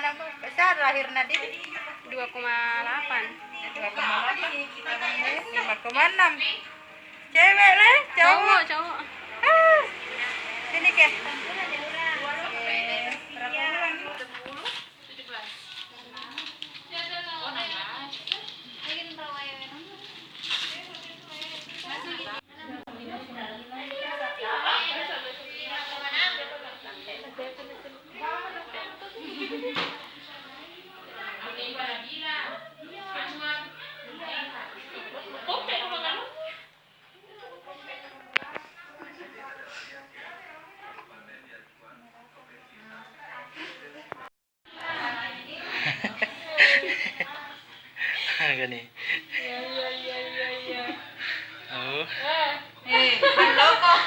anak besar lahir Nadine 2,8. 2,8. 5,6. Cewek lah, cowok. Cowok. Sini ke. Gani. Iya. Oh. Halo kok.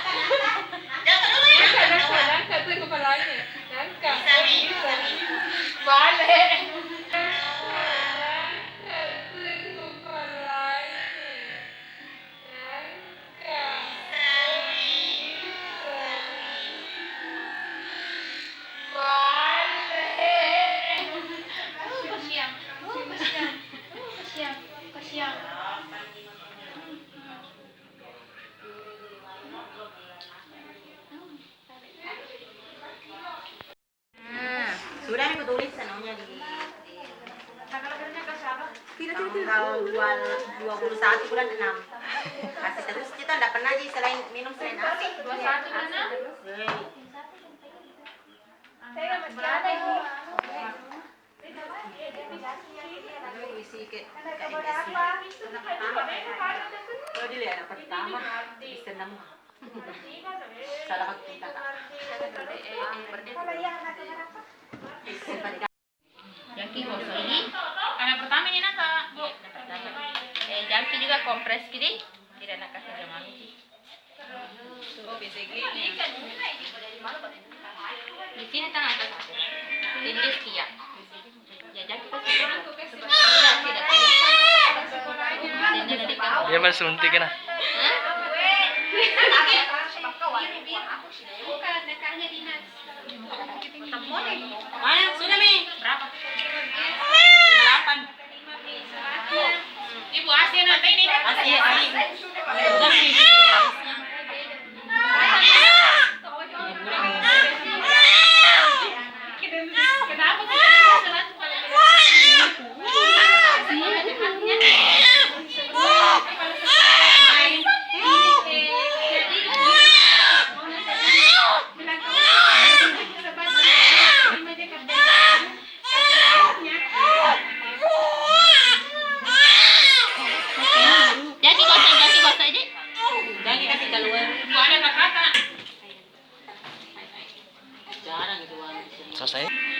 Angkat tuh kepalanya. Angkat. Bisa. Balik. Sudah nih tulis sanonya di tanggal 21 bulan 6. Kasih terus kita enggak pernah sih selain minum selain ASI. 21 mana? Saya enggak mesti ada ibu. Isi ke kalau dilihat anak pertama bisa nemu salah kita Jaki gosok ini anak pertama ini nak bu Jaki juga kompres gini tidak nak kasih jam ini oh bisa gini di sini tangan atas ini sekian ya Jaki Dia baru suntik kan? Mana sudah mi berapa? 8. Ibu Asia nanti ini. Asia. Kenapa Selesai.